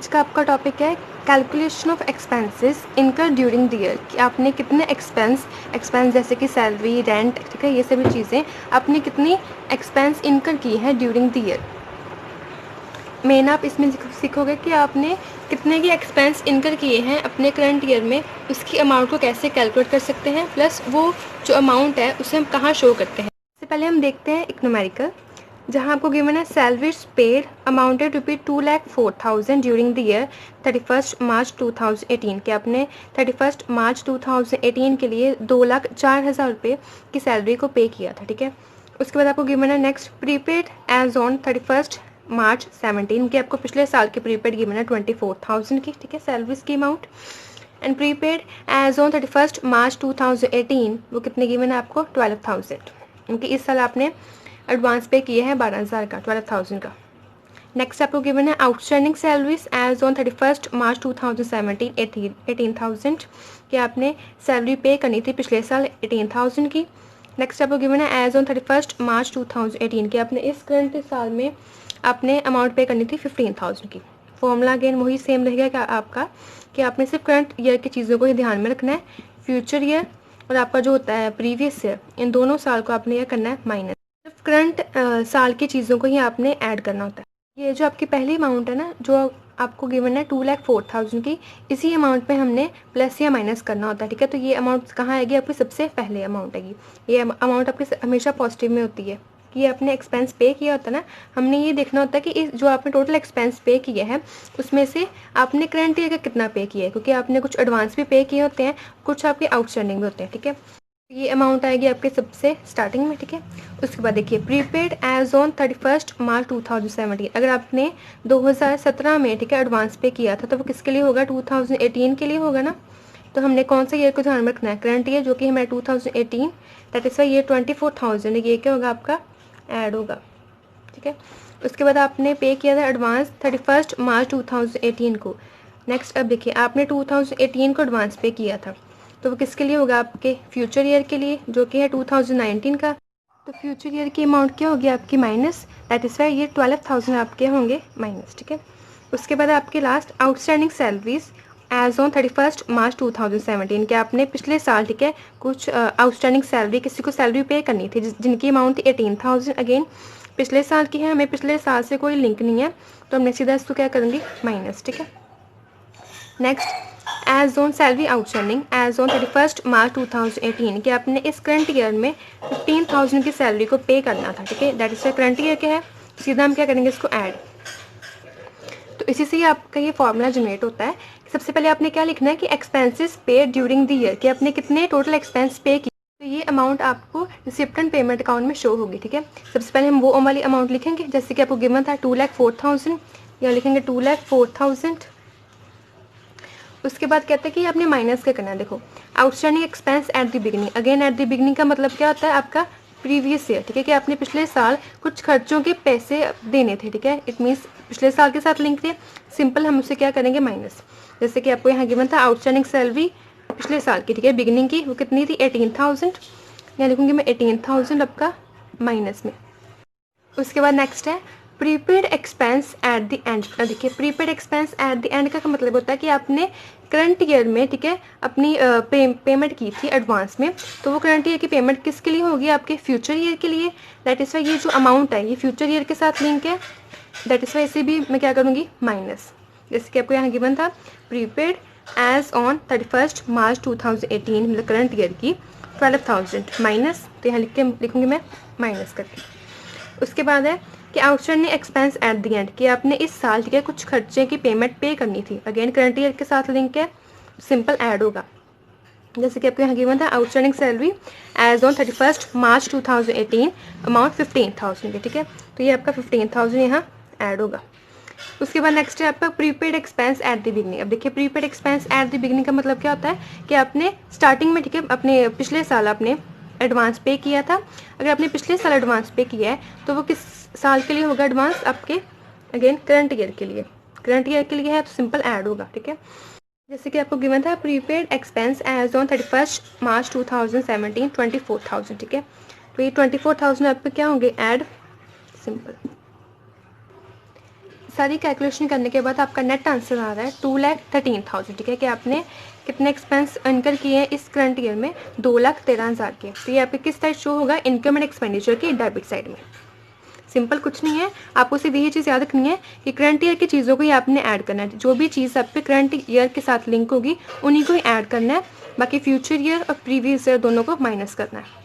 आज का आपका टॉपिक है कैलकुलेशन ऑफ एक्सपेंसेस इनकर ड्यूरिंग द ईयर, कि आपने कितने एक्सपेंस जैसे कि सैलरी, रेंट, ठीक है, ये सभी चीज़ें आपने कितनी एक्सपेंस इनकर की हैं ड्यूरिंग द ईयर। मेन आप इसमें सीखोगे कि आपने कितने की एक्सपेंस इनकर किए हैं अपने करंट ईयर में, उसकी अमाउंट को कैसे कैलकुलेट कर सकते हैं, प्लस वो जो अमाउंट है उसे हम कहाँ शो करते हैं। सबसे पहले हम देखते हैं एक न्यूमेरिकल, जहाँ आपको गिवन है salaries paid amounted rupee 2,04,000 during the year 31 March 2018, कि आपने 31 मार्च 2018 के लिए 2,04,000 रुपये की सैलरी को पे किया था, ठीक है। उसके बाद आपको गिवन है नेक्स्ट प्रीपेड एज ऑन 31 मार्च 17, की आपको पिछले साल की प्रीपेड गिवन है 24,000 की, ठीक है, सैलरीज की amount. And prepaid as on 31 March 2018 वो कितने गिवन है आपको 12,000, क्योंकि इस साल आपने एडवांस पे किए हैं 12,000 का, 12,000 का। नेक्स्ट आपको गिवन है outstanding salaries as on 31 March 2017 18,000, कि आपने सैलरी पे करनी थी पिछले साल 18,000 की। नेक्स्ट आपको गिवन है एज ऑन 31 मार्च 2018, कि आपने इस करंट साल में आपने अमाउंट पे करनी थी 15,000 की। फॉर्मूला अगेन वही सेम रहेगा क्या आपका, कि आपने सिर्फ करंट ईयर की चीज़ों को ही ध्यान में रखना है, फ्यूचर ईयर और आपका जो होता है प्रीवियस ईयर, इन दोनों साल को आपने यह करना है माइनस, सिर्फ करंट साल की चीज़ों को ही आपने ऐड करना होता है। ये जो आपकी पहली अमाउंट है ना, जो आपको गिवन है 2,04,000 की, इसी अमाउंट पे हमने प्लस या माइनस करना होता है, ठीक है। तो ये अमाउंट कहाँ आएगी, आपकी सबसे पहले अमाउंट आएगी। ये अमाउंट आपकी हमेशा पॉजिटिव में होती है, कि आपने एक्सपेंस पे किया होता है ना, हमने ये देखना होता है कि इस जो आपने टोटल एक्सपेंस पे किया है उसमें से आपने करंट ईयर का कितना पे किया है, क्योंकि आपने कुछ एडवांस भी पे किए होते हैं, कुछ आपके आउटस्टैंडिंग भी होते हैं, ठीक है। ये अमाउंट आएगी आपके सबसे स्टार्टिंग में, ठीक है। उसके बाद देखिए प्रीपेड एज ऑन 31 मार्च 2017, अगर आपने 2017 में, ठीक है, एडवांस पे किया था तो वो किसके लिए होगा, 2018 के लिए होगा ना। तो हमने कौन सा ईयर को ध्यान में रखना है, करंट ईयर, जो कि हमारा 2018, दैट इज वाई ये 24,000 ये क्या होगा आपका ऐड होगा, ठीक है। उसके बाद आपने पे किया था एडवांस 31 मार्च 2018 को। नेक्स्ट अब देखिए आपने 2018 को एडवांस पे किया था, तो वो किसके लिए होगा, आपके फ्यूचर ईयर के लिए, जो कि है 2019 का। तो फ्यूचर ईयर की अमाउंट क्या होगी आपकी माइनस, दैट इज वाई ये 12,000 आपके होंगे माइनस, ठीक है। उसके बाद आपके last outstanding salaries as on 31 March 2017, के आपने पिछले साल, ठीक है, कुछ आउटस्टैंडिंग सैलरी किसी को सैलरी पे करनी थी जिनकी अमाउंट थी 18,000, अगेन पिछले साल की है, हमें पिछले साल से कोई लिंक नहीं है, तो हमने सीधा इसको क्या करेंगे माइनस, ठीक है। Next as on salary outstanding as on 31 March 2018, कि आपने इस करंट ईयर में 15,000 की सैलरी को पे करना था, ठीक है, दैट इज करंट ईयर क्या है, सीधा हम क्या करेंगे इसको ऐड। तो इसी से ही आपका ये फॉर्मूला जनरेट होता है। सबसे पहले आपने क्या लिखना है कि expenses paid during the year, कि आपने कितने टोटल एक्सपेंस पे किए, तो ये अमाउंट आपको रिसिप्ट एंड पेमेंट अकाउंट में शो होगी, ठीक है। सबसे पहले हम वो वाली अमाउंट लिखेंगे, जैसे कि आपको गिवन था 2,04,000, या लिखेंगे 2,04,000। उसके बाद कहते हैं कि आपने माइनस क्या करना है, देखो outstanding expense at the beginning, again at the beginning का मतलब क्या होता है आपका प्रीवियस ईयर, ठीक है, कि आपने पिछले साल कुछ खर्चों के पैसे देने थे, ठीक है, इट मीन्स पिछले साल के साथ लिंक थे, सिंपल हम उसे क्या करेंगे माइनस। जैसे कि आपको यहाँ गिवन था आउटस्टैंडिंग सैलरी पिछले साल की, ठीक है, बिगनिंग की, वो कितनी थी 18,000, यहाँ लिखूँगी मैं 18,000 आपका माइनस में। उसके बाद नेक्स्ट है prepaid expense at the end. देखिए prepaid expense at the end का मतलब होता है कि आपने करंट ईयर में, ठीक है, अपनी पेमेंट की थी एडवांस में, तो वो करंट ईयर की पेमेंट किसके लिए होगी, आपके फ्यूचर ईयर के लिए, दैट इज वाई ये जो अमाउंट है ये फ्यूचर ईयर के साथ लिंक है, दैट इज वाई इसे भी मैं क्या करूँगी माइनस। जैसे कि आपको यहाँ गिवन था प्रीपेड एज ऑन 31 मार्च 2018, मतलब करंट ईयर की 12,000 माइनस, तो यहाँ लिखूँगी मैं माइनस करके। उसके बाद है कि outstanding expense at the and, कि आपने इस साल, ठीक है, कुछ खर्चे की पेमेंट पे करनी थी, अगेन करंट ईयर के साथ लिंक है, सिंपल ऐड होगा। जैसे कि आपको यहाँ गिवन था outstanding salary as on 31 March 2018 amount 15,000 की, ठीक है, तो ये आपका 15,000 यहाँ ऐड होगा। उसके बाद नेक्स्ट है आपका prepaid expense at the beginning. अब देखिए prepaid expense at the beginning का मतलब क्या होता है कि आपने स्टार्टिंग में, ठीक है, अपने पिछले साल आपने एडवांस पे किया था, अगर आपने पिछले साल एडवांस पे किया है तो वो किस साल के लिए होगा एडवांस, आपके अगेन करंट ईयर के लिए, करंट ईयर के लिए है तो सिंपल ऐड होगा, ठीक है। जैसे कि आपको गिवन था prepaid expense as on 31 March 2017 24,000, ठीक है, तो ये 24,000 आपके क्या होंगे ऐड, सिंपल। सारी कैलकुलेशन करने के बाद आपका नेट आंसर आ रहा है 2,13,000, ठीक है, कि आपने कितने एक्सपेंस इनकर किए हैं इस करंट ईयर में, 2,13,000 के। तो ये आपके किस साइड शो होगा, इनकम एंड एक्सपेंडिचर की डेबिट साइड में। सिंपल कुछ नहीं है, आपको सिर्फ यही चीज़ याद रखनी है कि करंट ईयर की चीज़ों को ही आपने ऐड करना है। जो भी चीज़ आपके करंट ईयर के साथ लिंक होगी उन्हीं को ही ऐड करना है, बाकी फ्यूचर ईयर और प्रीवियस ईयर दोनों को माइनस करना है।